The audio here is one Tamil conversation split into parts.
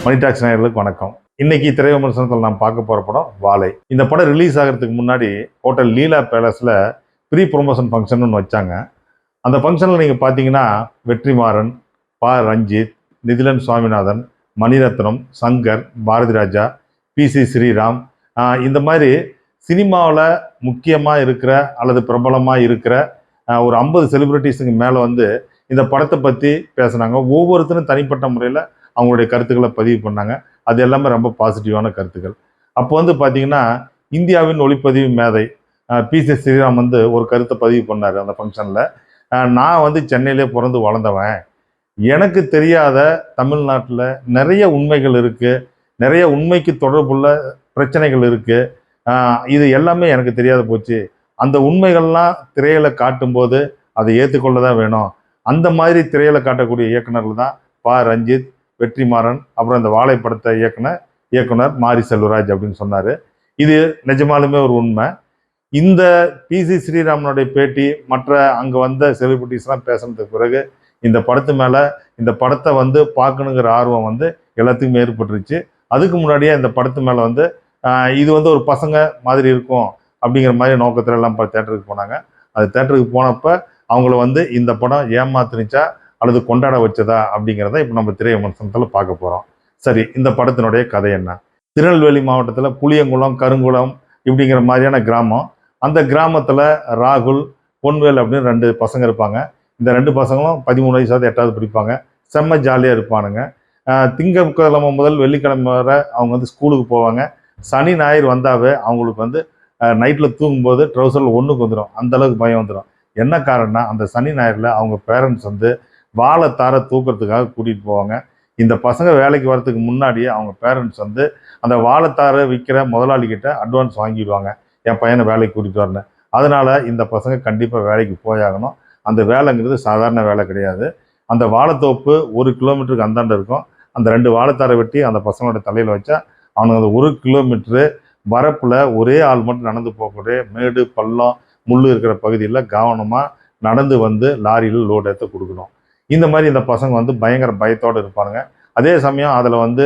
மணி டாக்ஸ் நேயர்களுக்கு வணக்கம். இன்னைக்கு திரை விமர்சனத்தில் நாம் பார்க்க போற படம் வாழை. இந்த படம் ரிலீஸ் ஆகிறதுக்கு முன்னாடி ஹோட்டல் லீலா பேலஸ்ல ப்ரீ ப்ரொமோஷன் ஃபங்க்ஷன் ஒன்று வச்சாங்க. அந்த ஃபங்க்ஷனில் நீங்கள் பார்த்தீங்கன்னா வெற்றிமாறன், ரஞ்சித், நிதிலன் சுவாமிநாதன், மணிரத்னம், சங்கர், பாரதி ராஜா, PC ஸ்ரீராம், இந்த மாதிரி சினிமாவில் முக்கியமாக இருக்கிற அல்லது பிரபலமாக இருக்கிற ஒரு 50 செலிபிரிட்டிஸுக்கு மேலே வந்து இந்த படத்தை பற்றி பேசுனாங்க. ஒவ்வொருத்தரும் தனிப்பட்ட முறையில் அவங்களுடைய கருத்துக்களை பதிவு பண்ணாங்க. அது எல்லாமே ரொம்ப பாசிட்டிவான கருத்துக்கள். அப்போ வந்து பார்த்தீங்கன்னா இந்தியாவின் ஒளிப்பதிவு மேதை PC ஸ்ரீராம் வந்து ஒரு கருத்தை பதிவு பண்ணார் அந்த ஃபங்க்ஷனில். நான் வந்து சென்னையிலே பிறந்து வளர்ந்தவன், எனக்கு தெரியாத தமிழ்நாட்டில் நிறைய உண்மைகள் இருக்குது, நிறைய உண்மைக்கு தொடர்புள்ள பிரச்சனைகள் இருக்குது, இது எல்லாமே எனக்கு தெரியாத போச்சு. அந்த உண்மைகள்லாம் திரையில் காட்டும்போது அதை ஏற்றுக்கொள்ள தான் வேணும். அந்த மாதிரி திரையில் காட்டக்கூடிய இயக்குநர்கள் தான் ரஞ்சித், வெற்றிமாறன், அப்புறம் இந்த வாழை படத்தை இயக்குனர் மாரி செல்வராஜ் அப்படின்னு சொன்னார். இது நிஜமாலுமே ஒரு உண்மை. இந்த PC ஸ்ரீராமனுடைய பேட்டி மற்ற அங்கே வந்த செலிபிரிட்டிஸ்லாம் பேசுனதுக்கு பிறகு இந்த படத்து மேலே இந்த படத்தை வந்து பார்க்கணுங்கிற ஆர்வம் வந்து எல்லாத்துக்கும் ஏற்பட்டுருச்சு. அதுக்கு முன்னாடியே இந்த படத்து மேலே வந்து இது வந்து ஒரு பசங்க மாதிரி இருக்கும் அப்படிங்கிற மாதிரி நோக்கத்தில் எல்லாம் தேட்டருக்கு போனாங்க. அது தேட்டருக்கு போனப்போ அவங்கள வந்து இந்த படம் ஏமாத்துனுச்சா அல்லது கொண்டாட வச்சதா அப்படிங்கிறத இப்போ நம்ம திரை விமர்சனத்தில் பார்க்க போகிறோம். சரி, இந்த படத்தினுடைய கதை என்ன? திருநெல்வேலி மாவட்டத்தில் புளியங்குளம், கருங்குளம் இப்படிங்கிற மாதிரியான கிராமம். அந்த கிராமத்தில் ராகுல், பொன்வேல் அப்படின்னு 2 பசங்க இருப்பாங்க. இந்த 2 பசங்களும் 13 வயசாவது 8வது படிப்பாங்க. செம்ம ஜாலியாக இருப்பானுங்க. திங்கட்கிழமை முதல் வெள்ளிக்கிழமை வரை அவங்க வந்து ஸ்கூலுக்கு போவாங்க. சனி ஞாயிறு வந்தாவே அவங்களுக்கு வந்து நைட்டில் தூங்கும்போது ட்ரௌசரில் ஒன்றுக்கு வந்துடும், அந்தளவுக்கு பயம் வந்துடும். என்ன காரணம்னா அந்த சனி ஞாயிறில் அவங்க பேரண்ட்ஸ் வந்து வாழைத்தாரை தூக்கிறதுக்காக கூட்டிகிட்டு போவாங்க. இந்த பசங்க வேலைக்கு வரதுக்கு முன்னாடியே அவங்க பேரண்ட்ஸ் வந்து அந்த வாழைத்தாரை விற்கிற முதலாளிகிட்ட அட்வான்ஸ் வாங்கிடுவாங்க, என் பையனை வேலைக்கு கூட்டிகிட்டு வரேன். அதனால் இந்த பசங்க கண்டிப்பாக வேலைக்கு போயாகணும். அந்த வேலைங்கிறது சாதாரண வேலை கிடையாது. அந்த வாழைத்தோப்பு 1 கிலோமீட்டருக்கு அந்தாண்ட இருக்கும். அந்த 2 வாழைத்தாரை வெட்டி அந்த பசங்களோட தலையில் வச்சா அவனுக்கு அந்த 1 கிலோமீட்டரு வரப்பில் ஒரே ஆள் மட்டும் நடந்து போகக்கூடிய மேடு பள்ளம் முள் இருக்கிற பகுதியில் கவனமாக நடந்து வந்து லாரியில் லோடு ஏற்ற கொடுக்கணும். இந்த மாதிரி இந்த பசங்க வந்து பயங்கர பயத்தோடு இருப்பாங்க. அதே சமயம் அதில் வந்து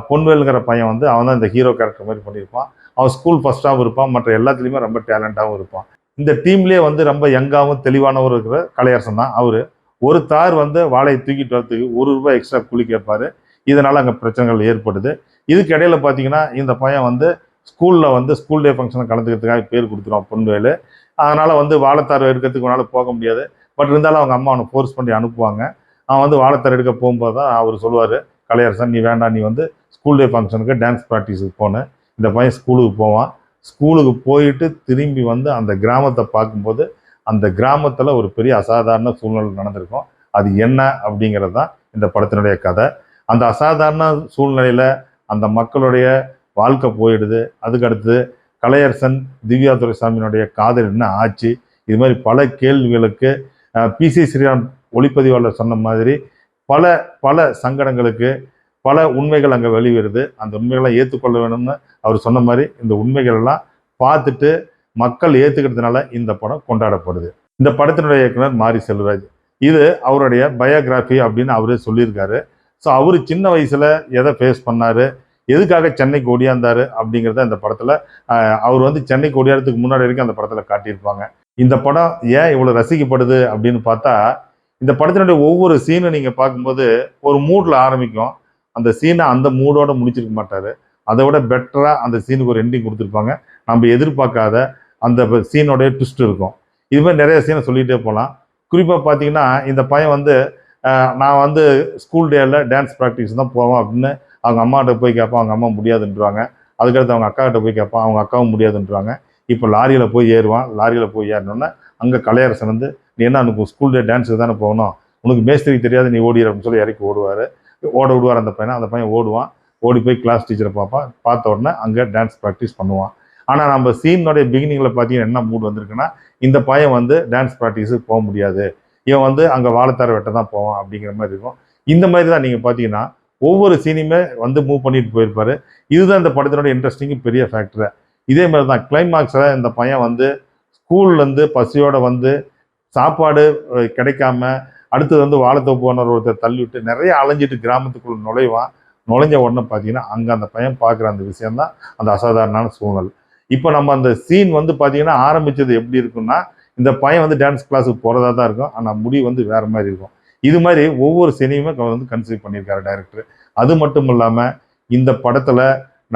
பொன்வேலுங்கிற பையன் வந்து அவன் தான் இந்த ஹீரோ கேரக்டர் மாதிரி பண்ணியிருப்பான். அவன் ஸ்கூல் ஃபஸ்ட்டாகவும் இருப்பான், மற்ற எல்லாத்துலேயுமே ரொம்ப டேலண்டாகவும் இருப்பான். இந்த டீம்லேயே வந்து ரொம்ப யங்காகவும் தெளிவானவர் இருக்கிற கலையரசன் தான் அவர். ஒரு தார் வந்து வாழையை தூக்கிட்டு வரத்துக்கு ₹1 எக்ஸ்ட்ரா கூலி கேட்பார். இதனால் அங்கே பிரச்சனைகள் ஏற்படுது. இதுக்கு இடையில பார்த்தீங்கன்னா இந்த பையன் வந்து ஸ்கூலில் வந்து ஸ்கூல் டே ஃபங்க்ஷனை கலந்துக்கிறதுக்காக பேர் கொடுத்துருவான் பொன்வேலு. அதனால் வந்து வாழைத்தார் எடுக்கிறதுக்கு அவனால் போக முடியாது. பட் இருந்தாலும் அவங்க அம்மா அவனை ஃபோர்ஸ் பண்ணி அனுப்புவாங்க. அவன் வந்து வாழைத்தார் எடுக்க போகும்போது தான் அவர் சொல்லுவார், கலையரசன் நீ வேண்டாம், நீ வந்து ஸ்கூல் டே ஃபங்க்ஷனுக்கு டான்ஸ் ப்ராக்டிஸுக்கு போனேன். இந்த பையன் ஸ்கூலுக்கு போவான். ஸ்கூலுக்கு போயிட்டு திரும்பி வந்து அந்த கிராமத்தை பார்க்கும்போது அந்த கிராமத்தில் ஒரு பெரிய அசாதாரண சூழ்நிலை நடந்திருக்கும். அது என்ன அப்படிங்கிறது தான் இந்த படத்தினுடைய கதை. அந்த அசாதாரண சூழ்நிலையில் அந்த மக்களுடைய வாழ்க்கை போயிடுது. அதுக்கடுத்து கலையரசன் திவ்யா துரைசாமியினுடைய காதல் என்ன ஆச்சு, இது மாதிரி பல கேள்விகளுக்கு PC ஸ்ரீராம் ஒளிப்பதிவாளர் சொன்ன மாதிரி பல பல சங்கடங்களுக்கு பல உண்மைகள் அங்கே வெளிவருது. அந்த உண்மைகளை ஏற்றுக்கொள்ள வேணும்னு அவர் சொன்ன மாதிரி இந்த உண்மைகள் எல்லாம் பார்த்துட்டு மக்கள் ஏற்றுக்கிறதுனால இந்த படம் கொண்டாடப்படுது. இந்த படத்தினுடைய இயக்குனர் மாரி செல்வராஜ். இது அவருடைய பயோகிராஃபி அப்படின்னு அவரே சொல்லியிருக்காரு. ஸோ அவர் சின்ன வயசில் எதை ஃபேஸ் பண்ணார், எதுக்காக சென்னைக்கு ஓடியாந்தார் அப்படிங்கிறத இந்த படத்தில் அவர் வந்து சென்னைக்கு ஓடியாறதுக்கு முன்னாடி வரைக்கும் அந்த படத்தில் காட்டியிருப்பாங்க. இந்த படம் ஏன் இவ்வளோ ரசிக்கப்படுது அப்படின்னு பார்த்தா, இந்த படத்தினுடைய ஒவ்வொரு சீனும் நீங்கள் பார்க்கும்போது ஒரு மூடில் ஆரம்பிக்கும். அந்த சீனை அந்த மூடோடு முடிச்சிருக்க மாட்டார். அதை விட பெட்டராக அந்த சீனுக்கு ஒரு எண்டிங் கொடுத்துருப்பாங்க. நம்ம எதிர்பார்க்காத அந்த சீனோடைய ட்விஸ்ட் இருக்கும். இது மாதிரி நிறைய சீனை சொல்லிகிட்டே போகலாம். குறிப்பாக பார்த்தீங்கன்னா இந்த பையன் வந்து நான் வந்து ஸ்கூல் டேயில் டான்ஸ் ப்ராக்டிஸ் தான் போவேன் அப்படின்னு அவங்க அம்மாட்ட போய் கேட்பான், அவங்க அம்மா முடியாதுன்றாங்க. அதுக்கடுத்து அவங்க அக்காக்கிட்ட போய் கேட்பான், அவங்க அக்காவும் முடியாதுன்றாங்க. இப்போ லாரியில் போய் ஏறுவான். லாரியில் போய் ஏறினோன்னே அங்கே கலையரசன் வந்து நீ என்ன உனக்கு ஸ்கூல் டே டான்ஸுக்கு தானே போகணும், உனக்கு மேஸ்திரிக்கு தெரியாது, நீ ஓடிடு அப்படின்னு சொல்லி இறக்கி ஓட விடுவார் அந்த பையனை. அந்த பையன் ஓடுவான். ஓடி போய் கிளாஸ் டீச்சரை பார்ப்பான். பார்த்த உடனே அங்கே டான்ஸ் ப்ராக்டிஸ் பண்ணுவான். ஆனால் நம்ம சீனுடைய பிகினிங்கில் பார்த்தீங்கன்னா என்ன மூட் வந்திருக்குன்னா, இந்த பையன் வந்து டான்ஸ் ப்ராக்டிஸுக்கு போக முடியாது, இவன் வந்து அங்கே வாழைத்தார வெட்ட தான் போவான் அப்படிங்கிற மாதிரி இருக்கும். இந்த மாதிரி தான் நீங்கள் பார்த்தீங்கன்னா ஒவ்வொரு சீனையுமே வந்து மூவ் பண்ணிட்டு போயிருப்பாரு. இதுதான் இந்த படத்தினுடைய இன்ட்ரெஸ்டிங்கு பெரிய ஃபேக்டரு. இதே மாதிரி தான் கிளைமாக்ஸில் இந்த பையன் வந்து ஸ்கூல்லேருந்து பசியோடு வந்து சாப்பாடு கிடைக்காம அடுத்தது வந்து வாழைத்தோப்பு ஓனர் ஒருத்தர் தள்ளிவிட்டு நிறைய அலைஞ்சிட்டு கிராமத்துக்குள்ள நுழைவான். நுழைஞ்ச உடனே பார்த்தீங்கன்னா அங்கே அந்த பையன் பார்க்குற அந்த விஷயம்தான் அந்த அசாதாரணமான சூழ்நிலை. இப்போ நம்ம அந்த சீன் வந்து பார்த்தீங்கன்னா ஆரம்பித்தது எப்படி இருக்குன்னா, இந்த பையன் வந்து டான்ஸ் கிளாஸுக்கு போகிறதா தான் இருக்கும். ஆனால் முடிவு வந்து வேறு மாதிரி இருக்கும். இது மாதிரி ஒவ்வொரு சீனையுமே வந்து கன்சிடர் பண்ணியிருக்காரு டைரக்டர். அது மட்டும் இல்லாமல் இந்த படத்தில்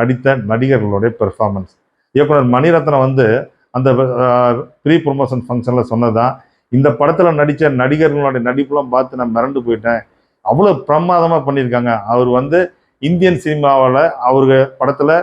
நடித்த நடிகர்களுடைய பெர்ஃபார்மன்ஸ், இயக்குனர் மணிரத்னம் வந்து அந்த ப்ரீ ப்ரொமோஷன் ஃபங்க்ஷனில் சொன்னதான், இந்த படத்தில் நடித்த நடிகர்களுடைய நடிப்புலாம் பார்த்து நான் மிரண்டு போயிட்டேன். அவ்வளோ பிரமாதமாக பண்ணியிருக்காங்க. அவர் வந்து இந்தியன் சினிமாவில் அவரு படத்தில்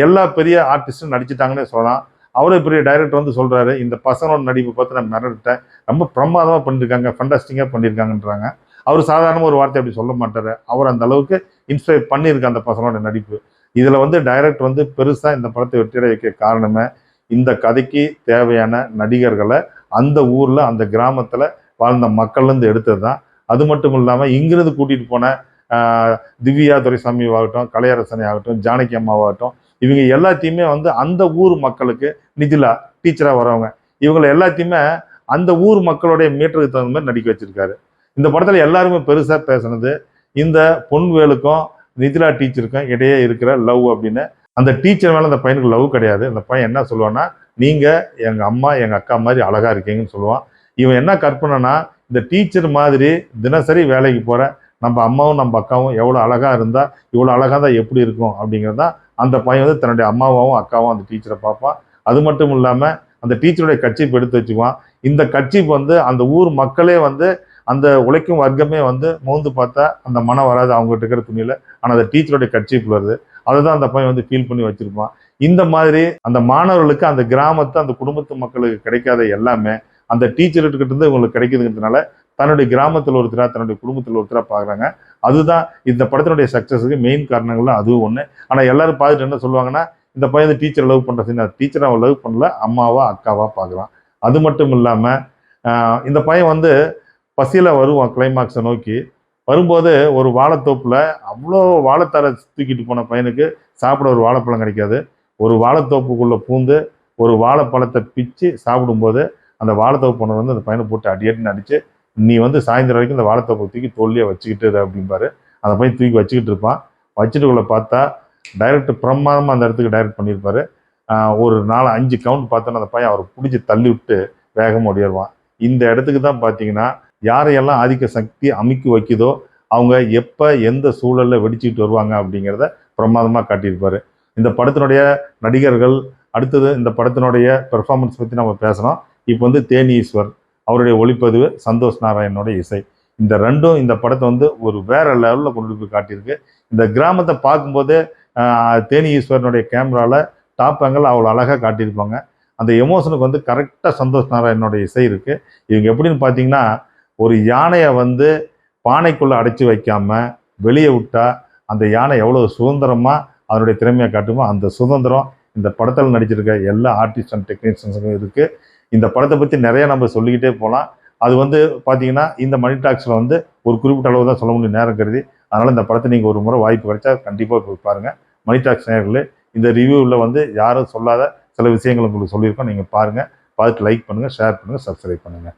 எல்லா பெரிய ஆர்டிஸ்ட்டும் நடிச்சிட்டாங்கன்னே சொல்லலாம். அவ்வளோ பெரிய டைரக்டர் வந்து சொல்கிறாரு, இந்த பசங்களோட நடிப்பை பார்த்து நான் மிரண்டுட்டேன். ரொம்ப பிரமாதமாக பண்ணியிருக்காங்க, ஃபண்டாஸ்டிக்காக பண்ணியிருக்காங்கன்றாங்க. அவர் சாதாரணமாக ஒரு வார்த்தை அப்படி சொல்ல மாட்டார். அவர் அந்த அளவுக்கு இன்ஸ்பயர் பண்ணியிருக்க அந்த பசங்களோட நடிப்பு. இதில் வந்து டைரக்டர் வந்து பெருசாக இந்த படத்தை வெற்றியடைய வைக்க காரணமே, இந்த கதைக்கு தேவையான நடிகர்களை அந்த ஊரில் அந்த கிராமத்தில் வாழ்ந்த மக்கள்லேருந்து எடுத்தது தான். அது மட்டும் இல்லாமல் இங்கிருந்து கூட்டிகிட்டு போன திவ்யா துரைசாமி ஆகட்டும், கலையரசனை ஆகட்டும், ஜானகி அம்மாவாகட்டும், இவங்க எல்லாத்தையுமே வந்து அந்த ஊர் மக்களுக்கு நிதிலா டீச்சராக வரவங்க, இவங்களை எல்லாத்தையுமே அந்த ஊர் மக்களுடைய மீட்டருக்கு தகுந்த மாதிரி நடிக்க வச்சிருக்காரு. இந்த படத்தில் எல்லாருமே பெருசாக பேசுனது இந்த பொன்வேலுக்கும் நிதிலா டீச்சருக்கும் இடையே இருக்கிற லவ் அப்படின்னு. அந்த டீச்சர் மேலே அந்த பையனுக்கு லவ் கிடையாது. அந்த பையன் என்ன சொல்லுவான்னா, நீங்கள் எங்கள் அம்மா எங்கள் அக்கா மாதிரி அழகாக இருக்கீங்கன்னு சொல்லுவான். இவன் என்ன கற்பனைனா, இந்த டீச்சர் மாதிரி தினசரி வேலைக்கு போகிற நம்ம அம்மாவும் நம்ம அக்காவும் எவ்வளோ அழகாக இருந்தால் இவ்வளோ அழகாக தான் எப்படி இருக்கும் அப்படிங்கிறது தான் அந்த பையன் வந்து தன்னுடைய அம்மாவாகவும் அக்காவும் அந்த டீச்சரை பார்ப்பான். அது மட்டும் இல்லாமல் அந்த டீச்சருடைய கட்சிப்பு எடுத்து வச்சுக்குவான். இந்த கட்சிப்பு வந்து அந்த ஊர் மக்களே வந்து அந்த உழைக்கும் வர்க்கமே வந்து மோந்து பார்த்தா அந்த மனம் வராது அவங்ககிட்ட இருக்கிற துணியில். ஆனால் அந்த டீச்சருடைய கட்சிப்பு வருது. அதை தான் அந்த பையன் வந்து ஃபீல் பண்ணி வச்சுருப்பான். இந்த மாதிரி அந்த மாணவர்களுக்கு அந்த கிராமத்து அந்த குடும்பத்து மக்களுக்கு கிடைக்காத எல்லாமே அந்த டீச்சர்கிட்ட இருந்து உங்களுக்கு கிடைக்குதுங்கிறதுனால தன்னுடைய கிராமத்தில் ஒருத்தராக தன்னுடைய குடும்பத்தில் ஒருத்தராக பார்க்குறாங்க. அதுதான் இந்த படத்தினுடைய சக்ஸஸுக்கு மெயின் காரணங்கள்ல அதுவும் ஒன்று. ஆனால் எல்லாரும் பார்த்துட்டு என்ன சொல்லுவாங்கன்னா, இந்த பையன் வந்து டீச்சரை லவ் பண்ணுற சீன், டீச்சரை அவன் லவ் பண்ணல, அம்மாவா அக்காவா பார்க்குறான். அது மட்டும் இல்லாமல் இந்த பையன் வந்து பசியில் வருவான் கிளைமாக்ஸை நோக்கி. வரும்போது ஒரு வாழைத்தோப்பில் அவ்வளோ வாழைத்தாரை தூக்கிட்டு போன பையனுக்கு சாப்பிட ஒரு வாழைப்பழம் கிடைக்காது. ஒரு வாழைத்தோப்புக்குள்ளே பூந்து ஒரு வாழைப்பழத்தை பிச்சு சாப்பிடும்போது அந்த வாழைத்தோப்பு போனது வந்து அந்த பையனை போட்டு அடியடின்னு அடிச்சு, நீ வந்து சாயந்தரம் வரைக்கும் இந்த வாழைத்தோப்பை தூக்கி தோல்லையே வச்சுக்கிட்டு அப்படிம்பாரு. அந்த பையன் தூக்கி வச்சுக்கிட்டு இருப்பான். வச்சுட்டுக்குள்ளே பார்த்தா டைரக்டர் பிரமாதமாக அந்த இடத்துக்கு டைரக்ட் பண்ணியிருப்பாரு. ஒரு 4-5 கவுண்ட் பார்த்தோன்னா அந்த பையன் அவரை பிடிச்சி தள்ளி விட்டு வேகமாக ஓடிடுவான். இந்த இடத்துக்கு தான் பார்த்தீங்கன்னா, யாரையெல்லாம் ஆதிக்க சக்தி அமுக்கி வைக்குதோ அவங்க எப்போ எந்த சூழலில் வெடிச்சுக்கிட்டு வருவாங்க அப்படிங்கிறத பிரமாதமாக காட்டியிருப்பார். இந்த படத்தினுடைய நடிகர்கள், அடுத்தது இந்த படத்தினுடைய பெர்ஃபார்மன்ஸ் பற்றி நம்ம பேசணும். இப்போ வந்து தேனி ஈஸ்வர் அவருடைய ஒளிப்பதிவு, சந்தோஷ் நாராயணனோட இசை, இந்த ரெண்டும் இந்த படத்தை வந்து ஒரு வேற லெவலில் கொண்டு போய் காட்டியிருக்கு. இந்த கிராமத்தை பார்க்கும்போதே தேனி ஈஸ்வரனுடைய கேமராவில் டாப் ஆங்கிள் அவ்வளோ அழகாக காட்டியிருப்பாங்க. அந்த எமோஷனுக்கு வந்து கரெக்டாக சந்தோஷ் நாராயணனோட இசை இருக்குது. இவங்க எப்படின்னு பார்த்தீங்கன்னா, ஒரு யானையை வந்து பானைக்குள்ளே அடைச்சி வைக்காமல் வெளியே விட்டால் அந்த யானை எவ்வளோ சுதந்திரமாக அதனுடைய திறமையை காட்டுமோ அந்த சுதந்திரம் இந்த படத்தில் நடிச்சிருக்க எல்லா ஆர்டிஸ்ட் அண்ட் டெக்னீஷியன்ஸுக்கும் இருக்குது. இந்த படத்தை பற்றி நிறைய நம்ம சொல்லிக்கிட்டே போகலாம். அது வந்து பார்த்தீங்கன்னா இந்த மணி டாக்ஸில் வந்து ஒரு குறிப்பிட்ட அளவு தான் சொல்ல முடியும் நேரம் கருதி. அதனால் இந்த படத்தை நீங்கள் ஒரு முறை வாய்ப்பு கிடைச்சா கண்டிப்பாக போய் பாருங்கள். மணி டாக்ஸ் நேயர்களே, இந்த ரிவ்யூவில் வந்து யாரும் சொல்லாத சில விஷயங்கள் உங்களுக்கு சொல்லியிருக்கோம். நீங்கள் பாருங்கள், பார்த்துட்டு லைக் பண்ணுங்கள், ஷேர் பண்ணுங்கள், சப்ஸ்கிரைப் பண்ணுங்கள்.